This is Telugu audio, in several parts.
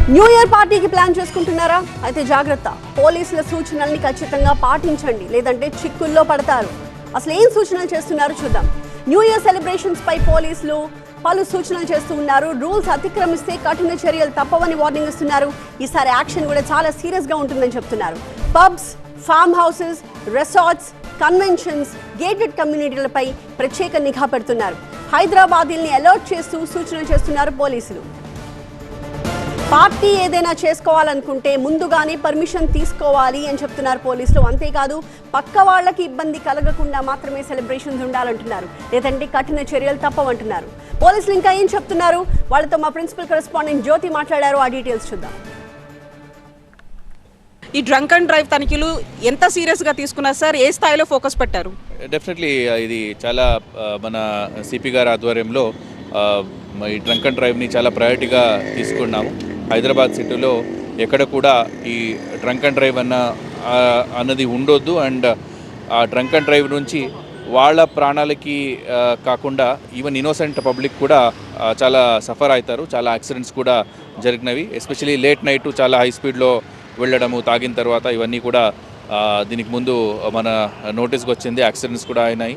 న్యూ ఇయర్ పార్టీకి ప్లాన్ చేసుకుంటున్నారా? అయితే జాగ్రత్త, పోలీసుల సూచనల్ని ఖచ్చితంగా పాటించండి, లేదంటే చిక్కుల్లో పడతారు. అసలు ఏం సూచనలు చేస్తున్నారు చూద్దాం. న్యూ ఇయర్ సెలబ్రేషన్స్ పై పోలీసులు పలు సూచనలు చేస్తూ ఉన్నారు. రూల్స్ అతిక్రమిస్తే కఠిన చర్యలు తప్పవని వార్నింగ్ ఇస్తున్నారు. ఈసారి యాక్షన్ కూడా చాలా సీరియస్ గా ఉంటుందని చెప్తున్నారు. Pubs, farm houses, resorts, conventions, gated కమ్యూనిటీలపై ప్రత్యేక నిఘా పెడుతున్నారు. హైదరాబాదీల్ని అలర్ట్ చేస్తూ సూచనలు చేస్తున్నారు పోలీసులు. పార్టీ ఏదైనా చేసుకోవాలనుకుంటే ముందుగానే పర్మిషన్ తీసుకోవాలి అని చెప్తున్నారు పోలీసులు. అంతేకాదు, పక్క వాళ్ళకి ఇబ్బంది కలగకుండా మాత్రమే సెలబ్రేషన్స్ ఉండాలంటున్నారు, లేదంటే కఠిన చర్యలు తప్పవంటున్నారు. పోలీసులు ఇంకా ఏం చెప్తున్నారు, వాళ్ళతో మా ప్రిన్సిపల్ కరెస్పాండెంట్ జ్యోతి మాట్లాడారు. ఆ డీటెయిల్స్ చూద్దాం. ఈ డ్రంక్ అండ్ డ్రైవ్ తనిఖీలు ఎంత సీరియస్గా తీసుకున్నారు సార్? ఏ స్థాయిలో ఫోకస్ పెట్టారు? డెఫినెట్లీ ఇది చాలా మన సిపి గారి ఆధ్వర్యంలో ఈ డ్రంక్ అండ్ డ్రైవ్ని చాలా ప్రయారిటీగా తీసుకున్నాము. హైదరాబాద్ సిటీలో ఎక్కడ కూడా ఈ డ్రంక్ అండ్ డ్రైవ్ అన్నది ఉండొద్దు. అండ్ ఆ డ్రంక్ అండ్ డ్రైవ్ నుంచి వాళ్ళ ప్రాణాలకి కాకుండా ఈవెన్ ఇన్నోసెంట్ పబ్లిక్ కూడా చాలా సఫర్ అవుతారు. చాలా యాక్సిడెంట్స్ కూడా జరిగినవి, ఎస్పెషలీ లేట్ నైట్ చాలా హై స్పీడ్లో వెళ్ళడము, తాగిన తర్వాత ఇవన్నీ కూడా దీనికి ముందు మన నోటీస్కి వచ్చింది. యాక్సిడెంట్స్ కూడా అయినాయి,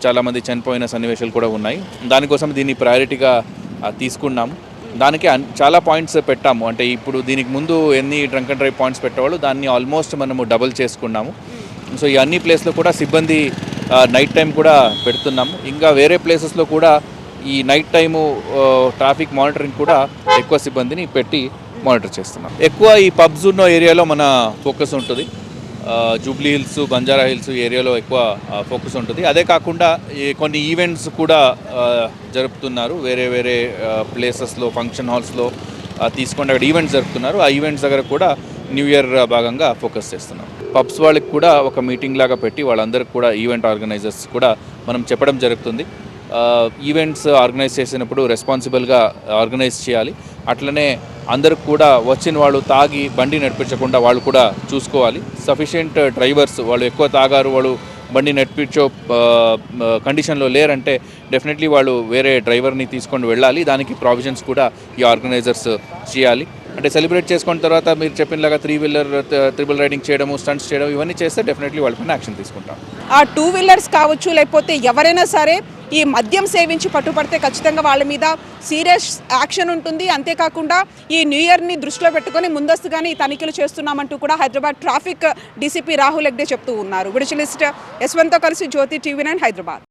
చాలామంది చనిపోయిన సన్నివేశాలు కూడా ఉన్నాయి. దానికోసం దీన్ని ప్రయారిటీగా తీసుకున్నాము. దానికి చాలా పాయింట్స్ పెట్టాము. అంటే ఇప్పుడు దీనికి ముందు ఎన్ని డ్రంక్ అండ్ డ్రైవ్ పాయింట్స్ పెట్టేవాళ్ళు దాన్ని ఆల్మోస్ట్ మనము డబుల్ చేసుకున్నాము. సో ఈ అన్ని ప్లేస్లో కూడా సిబ్బంది నైట్ టైం కూడా పెడుతున్నాము. ఇంకా వేరే ప్లేసెస్లో కూడా ఈ నైట్ టైము ట్రాఫిక్ మానిటరింగ్ కూడా ఎక్కువ సిబ్బందిని పెట్టి మానిటర్ చేస్తున్నాం. ఎక్కువ ఈ పబ్స్ ఉన్న ఏరియాలో మన ఫోకస్ ఉంటుంది. జూబ్లీ హిల్స్, బంజారా హిల్స్ ఏరియాలో ఎక్కువ ఫోకస్ ఉంటుంది. అదే కాకుండా కొన్ని ఈవెంట్స్ కూడా జరుపుతున్నారు. వేరే వేరే ప్లేసెస్లో, ఫంక్షన్ హాల్స్లో తీసుకొని అక్కడ ఈవెంట్స్ జరుపుతున్నారు. ఆ ఈవెంట్స్ దగ్గర కూడా న్యూ ఇయర్ భాగంగా ఫోకస్ చేస్తున్నాం. పబ్స్ వాళ్ళకి కూడా ఒక మీటింగ్ లాగా పెట్టి వాళ్ళందరికీ కూడా ఈవెంట్ ఆర్గనైజర్స్ కూడా మనం చెప్పడం జరుగుతుంది. ఈవెంట్స్ ఆర్గనైజ్ చేసినప్పుడు రెస్పాన్సిబుల్గా ఆర్గనైజ్ చేయాలి. అట్లనే అందరికి కూడా వచ్చిన వాళ్ళు తాగి బండి నడిపించకుండా వాళ్ళు కూడా చూసుకోవాలి. సఫిషియెంట్ డ్రైవర్స్, వాళ్ళు ఎక్కువ తాగారు, వాళ్ళు బండి నడిపించో కండిషన్లో లేరంటే డెఫినెట్లీ వాళ్ళు వేరే డ్రైవర్ని తీసుకొని వెళ్ళాలి. దానికి ప్రావిజన్స్ కూడా ఈ ఆర్గనైజర్స్ చేయాలి. అంటే సెలబ్రేట్ చేసుకున్న తర్వాత మీరు చెప్పినలాగా త్రిబుల్ రైడింగ్ చేయడము, స్టంట్స్ చేయడం ఇవన్నీ చేస్తే డెఫినెట్లీ వాళ్ళపైన యాక్షన్ తీసుకుంటాం. ఆ 2 వీలర్స్ కావచ్చు, లేకపోతే ఎవరైనా సరే ఈ మద్యం సేవించి పట్టుపడితే ఖచ్చితంగా వాళ్ళ మీద సీరియస్ యాక్షన్ ఉంటుంది. అంతేకాకుండా ఈ న్యూ ఇయర్ని దృష్టిలో పెట్టుకొని ముందస్తుగానే ఈ తనిఖీలు చేస్తున్నామంటూ కూడా హైదరాబాద్ ట్రాఫిక్ డీసీపీ రాహుల్ హెగ్డే చెప్తూ ఉన్నారు. విడిచి లిస్ట్ యశ్వంత్తో కలిసి జ్యోతి, TV9 హైదరాబాద్.